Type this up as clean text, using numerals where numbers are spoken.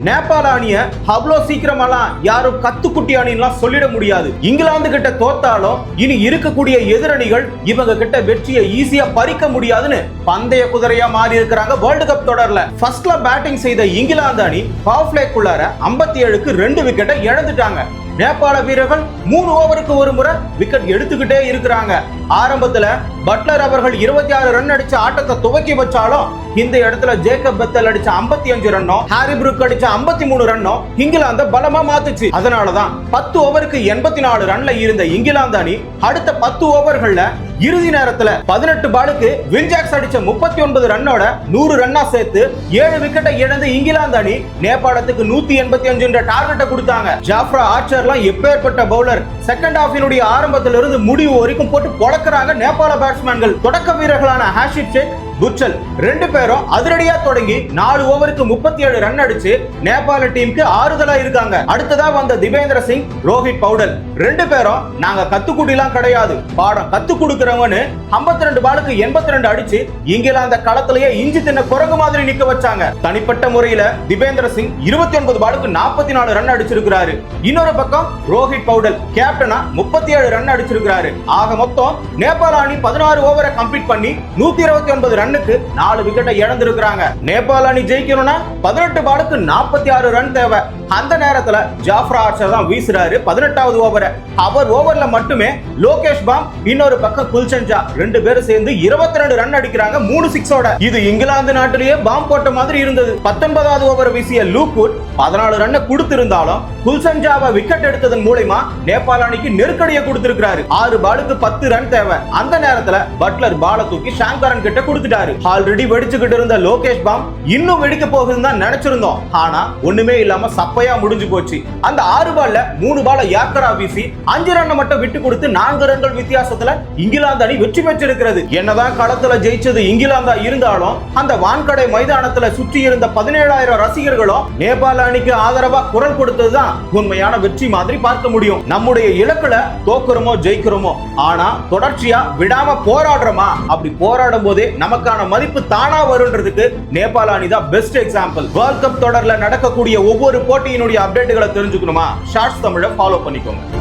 நேபாள அணிய அவ்வளோ சீக்கிரமெல்லாம் யாரும் கத்துக்குட்டி அணிலாம் சொல்லிட முடியாது. இங்கிலாந்து கிட்ட தோத்தாலும் இனி இருக்கக்கூடிய எதிரணிகள் இவங்க கிட்ட வெற்றியை ஈஸியா பறிக்க முடியாதுன்னு பந்தய குதிரையா மாறி இருக்கிறாங்க. வேர்ல்டு கப் தொடர்ல ஃபர்ஸ்ட்ல பேட்டிங் செய்த இங்கிலாந்து அணி பவர் பிளேக்குள்ளார 57க்கு 2 விக்கெட்டை இழந்துட்டாங்க. நேபாள வீரர்கள் 3 ஓவருக்கு ஒரு முறை விக்கெட் எடுத்துக்கிட்டே இருக்கிறாங்க. ஆரம்பத்துல பட்லர் அவர்கள் 26 ரன் அடிச்ச ஆட்டத்தை துவக்கி வச்சாலும் இந்த இடத்துல ஜேக்கப் பெத்தல் அடிச்ச 55 ரன்னும் ஹாரி புரூக் அடிச்ச 53 ரன்னும் இங்கிலாந்து பலமா மாத்துச்சு. அதனாலதான் 10 ஓவருக்கு 84 ரன்ல இருந்த இங்கிலாந்து அணி அடுத்த 10 ஓவர்கள்ல இறுதி நேரத்துல 18 பாலுக்கு வில்ஜாக்ஸ் அடிச்ச 39 ரன்னோட 100 ரன்னா சேர்த்து 7 விக்கெட்டை இழந்து இங்கிலாந்து அணி நேபாளத்துக்கு 185 என்ற டார்கெட்டை கொடுத்தாங்க. ஜாஃப்ரா ஆர்ச்சர்லாம் எப்பேற்பட்ட பவுலர். செகண்ட் ஹாஃபினுடைய ஆரம்பத்திலிருந்து முடிவு வரைக்கும் போட்டு பொளக்குறாங்க நேபாள பேட்ஸ்மேன்கள். தொடக்க வீரர்களான ஹாஷிப் ஷேக், புச்சல் 2 பேரும் அதிரடியா தொடங்கி 4 ஓவருக்கு 37 ரன் அடிச்சு நேபாள டீமுக்கு ஆறுதலா இருக்காங்க. அடுத்ததா வந்த திபேந்திர சிங், ரோஹித் பவுடல் 2 பேரும் நாங்க கத்துக்குடிலாம் கிடையாது, பாடம் கத்து கொடுக்கிறவன்னு 52 பாலுக்கு 82 அடிச்சு இங்கிலாந்து களத்திலேயே இஞ்சி தின்ன குரங்கு மாதிரி நிக்க வச்சாங்க. தனிப்பட்ட முறையில திபேந்திர சிங் 29 பாலுக்கு 44 ரன் அடிச்சிருக்கிறாரு. இன்னொரு பக்கம் ரோஹித் பவுடல் கேப்டனா 37 ரன் அடிச்சிருக்கிறாரு. ஆக மொத்தம் நேபாள அணி 16 ஓவரை கம்ப்ளீட் பண்ணி 129 ரன் 4 விக்கெட்டை இழந்திருக்கிறாங்க. நேபாள அணி ஜெயிக்கணும்னா 18 பாலுக்கு 46 ரன் தேவை. அந்த நேரத்துல ஜாஃப்ரா ஆர்ச்சர் தான் வீசுறாரு 18வது ஓவரை. அவர் ஓவர்ல மட்டுமே லோகேஷ் பாம், இன்னொரு பக்கம் குல்சன்ஜா 2 பேரும் சேர்ந்து 22 ரன் அடிக்கிறாங்க 3 சிக்ஸோட. இது இங்கிலாந்து நாட்டிலேயே பாம் போட்ட மாதிரி இருந்தது. 19வது ஓவர் வீசிய லூக்வுட் 14 ரன் கொடுத்திருந்தாலும் குல்சன்ஜாவை விக்கெட் எடுத்ததன் மூலமா நேபாள அணிக்கு நெருக்கடியை கொடுத்திருக்கிறாரு. 6 பாலுக்கு 10 ரன் தேவை. அந்த நேரத்துல பட்லர் பால தூக்கி ஷாங்கரன் கிட்ட கொடுத்துட்டாரு. ஆல்ரெடி வெடிச்சுக்கிட்டு இருந்த லோகேஷ் பாம் இன்னும் வெடிக்க போகுதுன்னு தான் நினைச்சிருந்தோம். ஆனா ஒண்ணுமே இல்லாம சப்பையா முடிஞ்சு போச்சு. அந்த 6 பால்ல 3 பால யாக்கரா வீசி 5 ரன் மட்டும் விட்டு கொடுத்து 4 ரன்கள் வித்தியாசத்துல இங்கிலாந்து அணி வெற்றி பெற்றிருக்கிறது. என்னதான் களத்துல ஜெயிச்சது இங்கிலாந்தா இருந்தாலும் அந்த வான்கடை மைதானத்துல சுற்றி இருந்த 17,000 ரசிகர்களும் நேபாள அணிக்கு ஆதரவா குரல் கொடுத்ததுதான் உண்மையான வெற்றி மாதிரி பார்க்க முடியும். நம்முடைய இலக்குல தோக்குறோமோ ஜெயிக்கிறோமோ, ஆனா தொடர்ச்சியா விடாம போராடுறோமா, அப்படி போராடும் போதே நமக்கான மதிப்பு தானா வரும்ன்றதுக்கு நேபாள அணி தான் பெஸ்ட் எக்ஸாம்பிள். வேர்ல்ட் கப் தொடர்ல நடக்கக்கூடிய ஒவ்வொரு போட்டியினுடைய அப்டேட்டுகளை தெரிஞ்சுக்கணுமா, ஷார்ட்ஸ் தமிழை ஃபாலோ பண்ணிக்கோங்க.